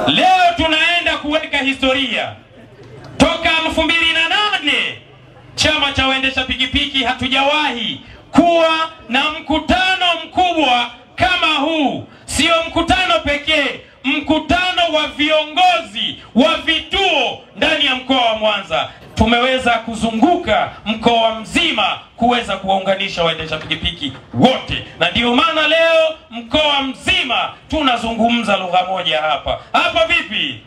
Leo tunaenda kuweka historia. Toka 2008 chama cha waendesha pikipiki hatujawahi kuwa na mkutano mkubwa kama huu. Sio mkutano pekee, mkutano wa viongozi wa vituo ndani ya mkoa wa Mwanza. Tumeweza kuzunguka mkoa mzima kuweza kuwaunganisha waendesha pikipiki wote, na ndio maana leo mkoa mzima tunazungumza lugha moja hapa. Hapa vipi?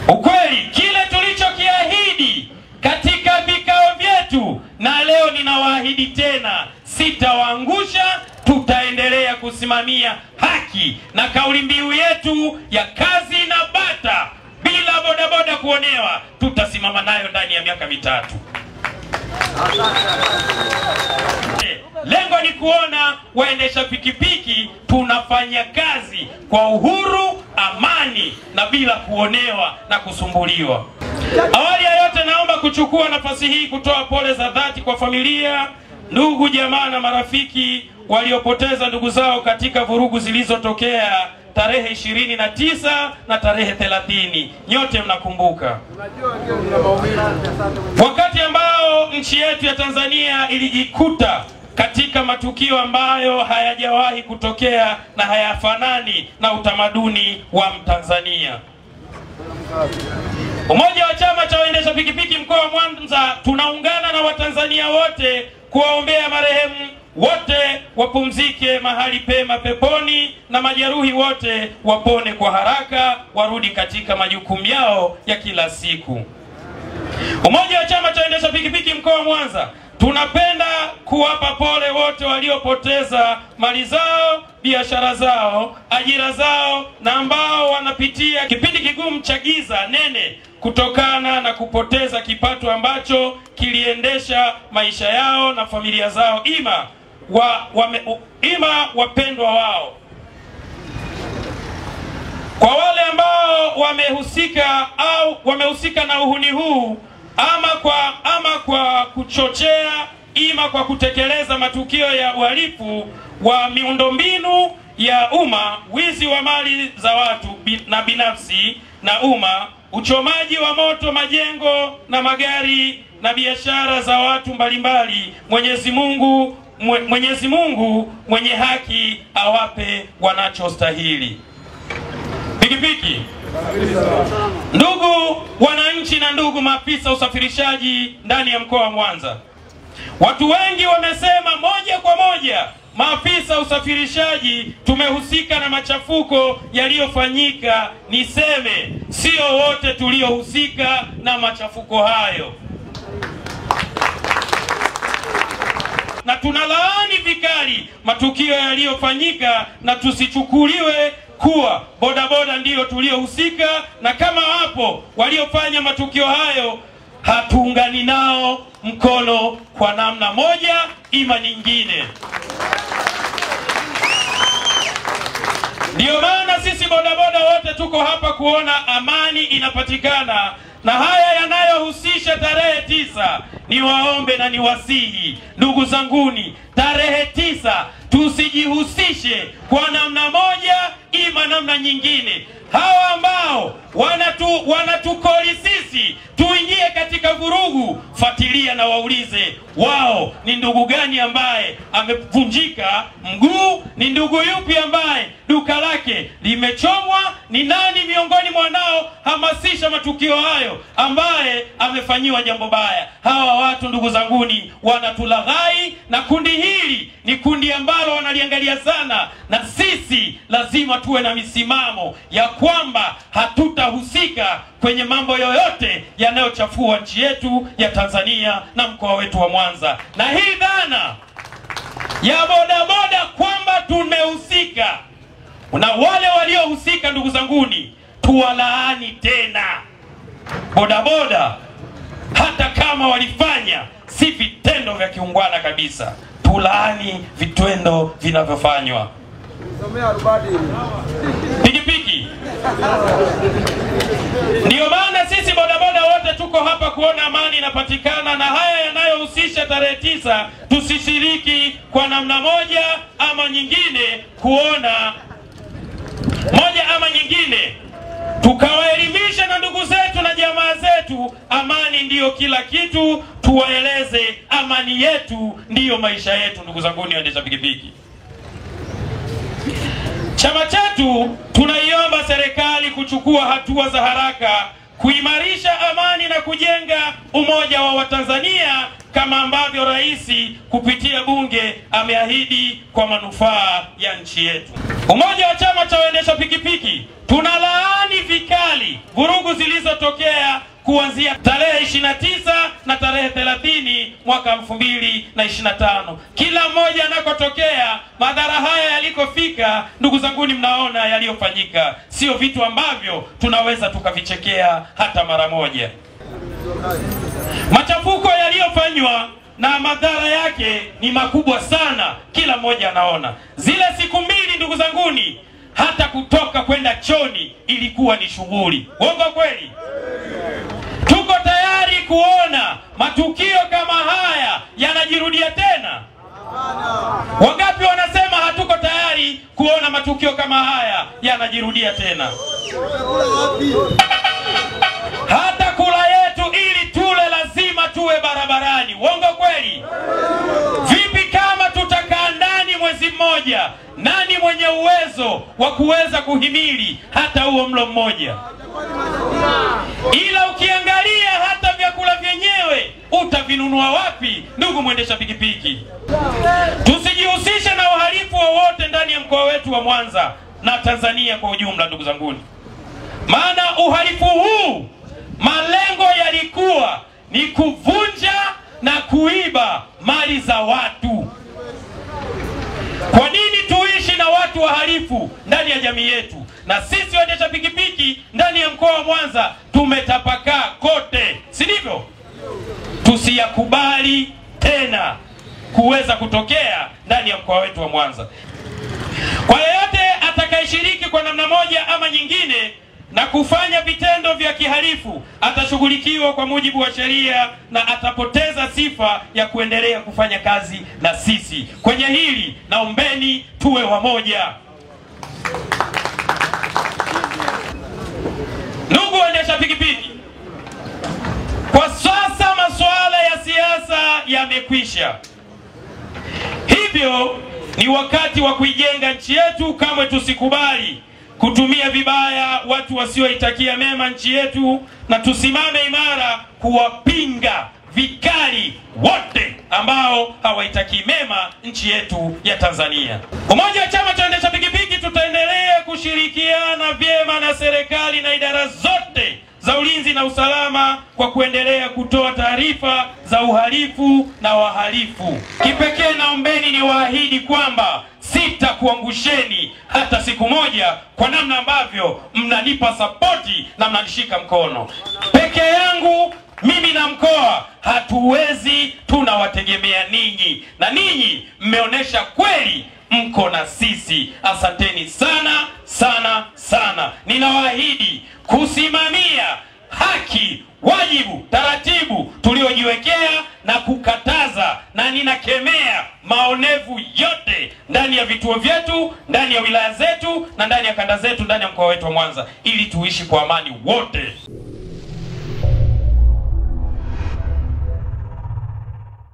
Ukweli kile tulichokiahidi katika vikao vyetu, na leo ninawaahidi tena, sitawaangusha. Tutaendelea kusimamia haki na kauli mbiu yetu ya kazi na bata bila bodaboda kuonewa, tutasimama nayo ndani ya miaka mitatu. Lengo ni kuona waendesha pikipiki tunafanya kazi kwa uhuru, amani na bila kuonewa na kusumbuliwa. Awali ya yote, naomba kuchukua nafasi hii kutoa pole za dhati kwa familia, ndugu, jamaa na marafiki waliopoteza ndugu zao katika vurugu zilizotokea tarehe 29 na tarehe 30. Nyote mnakumbuka wakati ambao nchi yetu ya Tanzania ilijikuta katika matukio ambayo hayajawahi kutokea na hayafanani na utamaduni wa Mtanzania. Umoja wa chama cha waendesha pikipiki mkoa wa Mwanza tunaungana na Watanzania wote kuwaombea marehemu wote wapumzike mahali pema peponi, na majeruhi wote wapone kwa haraka, warudi katika majukumu yao ya kila siku. Umoja wa chama cha waendesha pikipiki mkoa wa Mwanza tunapenda kuwapa pole wote waliopoteza mali zao, biashara zao, ajira zao, na ambao wanapitia kipindi kigumu cha giza nene kutokana na kupoteza kipato ambacho kiliendesha maisha yao na familia zao, ima wapendwa wao. Kwa wale ambao wamehusika na uhuni huu, ama kwa kuchochea, ima kwa kutekeleza matukio ya uhalifu wa miundombinu ya umma, wizi wa mali za watu na binafsi na umma, uchomaji wa moto majengo na magari na biashara za watu mbalimbali, Mwenyezi Mungu mwenye haki awape wanachostahili. Pikipiki, ndugu wananchi na ndugu maafisa usafirishaji ndani ya mkoa wa Mwanza, watu wengi wamesema moja kwa moja maafisa usafirishaji tumehusika na machafuko yaliyofanyika. Niseme sio wote tuliohusika na machafuko hayo, na tunalaani vikali matukio yaliyofanyika, na tusichukuliwe kuwa bodaboda ndio tuliohusika, na kama wapo waliofanya matukio hayo hatuungani nao mkono kwa namna moja ima nyingine. Ndio maana sisi bodaboda wote tuko hapa kuona amani inapatikana, na haya yanayohusisha tarehe 9, niwaombe na niwasihi ndugu zanguni, tarehe 9 tusijihusishe kwa namna moja ima namna nyingine. Hawa ambao wanatukoli sisi tuingie katika vurugu, fuatilia na waulize wao ni ndugu gani ambaye amevunjika mguu, ni ndugu yupi ambaye duka lake limechomwa, ni nani miongoni mwanao hamasisha matukio hayo ambaye amefanyiwa jambo baya. Hawa watu ndugu zanguni wanatulaghai, na kundi hili ni kundi ambalo wanaliangalia sana, na sisi lazima tuwe na misimamo ya kwamba hatutahusika kwenye mambo yoyote yanayochafua nchi yetu ya Tanzania na mkoa wetu wa Mwanza. Na hii dhana ya bodaboda kwamba tumehusika, na wale waliohusika ndugu zanguni tuwalaani tena. Bodaboda hata kama walifanya si vitendo vya kiungwana kabisa, tulaani vitendo vinavyofanywa. Pikipiki, ndio maana sisi bodaboda wote tuko hapa kuona amani inapatikana, na haya yanayohusisha tarehe 9 tusishiriki kwa namna moja ama nyingine, kuona moja ama nyingine tukawaelimisha na ndugu zetu na jamaa zetu, amani ndiyo kila kitu. Tuwaeleze amani yetu ndiyo maisha yetu. Ndugu zangu ni waendesha pikipiki, chama chetu tunaiomba serikali kuchukua hatua za haraka kuimarisha amani na kujenga umoja wa Watanzania kama ambavyo rais kupitia bunge ameahidi kwa manufaa ya nchi yetu. Umoja wa chama cha waendesha pikipiki tunalaani vikali vurugu zilizotokea kuanzia tarehe 29 na tarehe 30 mwaka 2025. Kila mmoja anakotokea, madhara haya yalikofika, ndugu zangu mnaona yaliyofanyika, sio vitu ambavyo tunaweza tukavichekea hata mara moja. Machafuko yaliyofanywa na madhara yake ni makubwa sana, kila mmoja anaona. Zile siku mbili ndugu zanguni, hata kutoka kwenda choni ilikuwa ni shughuli. Uongo kweli? Tuko tayari kuona matukio kama haya yanajirudia tena? Wangapi wanasema hatuko tayari kuona matukio kama haya yanajirudia tena? Hata kula yetu ili tule lazima tuwe barabarani. Uongo kweli? Vipi kama tutakaa ndani mwezi mmoja? Nani mwenye uwezo wa kuweza kuhimili hata huo mlo mmoja? Ila ukiangalia hata vyakula vyenyewe utavinunua wapi, ndugu mwendesha pikipiki? Tusijihusishe na uhalifu wowote ndani ya mkoa wetu wa Mwanza na Tanzania kwa ujumla, ndugu zanguni. Maana uhalifu huu malengo yalikuwa ni kuvunja na kuiba mali za watu. Kwa nini tuishi na watu wahalifu ndani ya jamii yetu? Na sisi waendesha pikipiki ndani ya mkoa wa Mwanza tumetapakaa kote, si ndivyo? Tusiyakubali tena kuweza kutokea ndani ya mkoa wetu wa Mwanza. Kwa yeyote atakayeshiriki kwa namna moja ama nyingine na kufanya vitendo vya kihalifu atashughulikiwa kwa mujibu wa sheria na atapoteza sifa ya kuendelea kufanya kazi na sisi. Kwenye hili naombeni tuwe wamoja. Ndugu waendesha pikipiki, kwa sasa masuala ya siasa yamekwisha. Hivyo ni wakati wa kuijenga nchi yetu. Kamwe tusikubali kutumia vibaya watu wasioitakia mema nchi yetu, na tusimame imara kuwapinga vikali wote ambao hawaitakii mema nchi yetu ya Tanzania. Umoja wa chama cha waendesha pikipiki tutaendelea kushirikiana vyema na serikali na idara zote za ulinzi na usalama kwa kuendelea kutoa taarifa za uhalifu na wahalifu. Kipekee naombeni niwaahidi kwamba sitakuangusheni hata siku moja kwa namna ambavyo mnanipa sapoti na mnanishika mkono. Peke yangu mimi na mkoa hatuwezi, tunawategemea ninyi, na ninyi mmeonesha kweli mko na sisi. Asanteni sana sana sana. Ninawaahidi kusimamia haki, wajibu, taratibu tuliojiwekea na kukataza, na ninakemea maonevu yote ndani ya vituo vyetu, ndani ya wilaya zetu na ndani ya kanda zetu, ndani ya mkoa wetu wa Mwanza, ili tuishi kwa amani wote.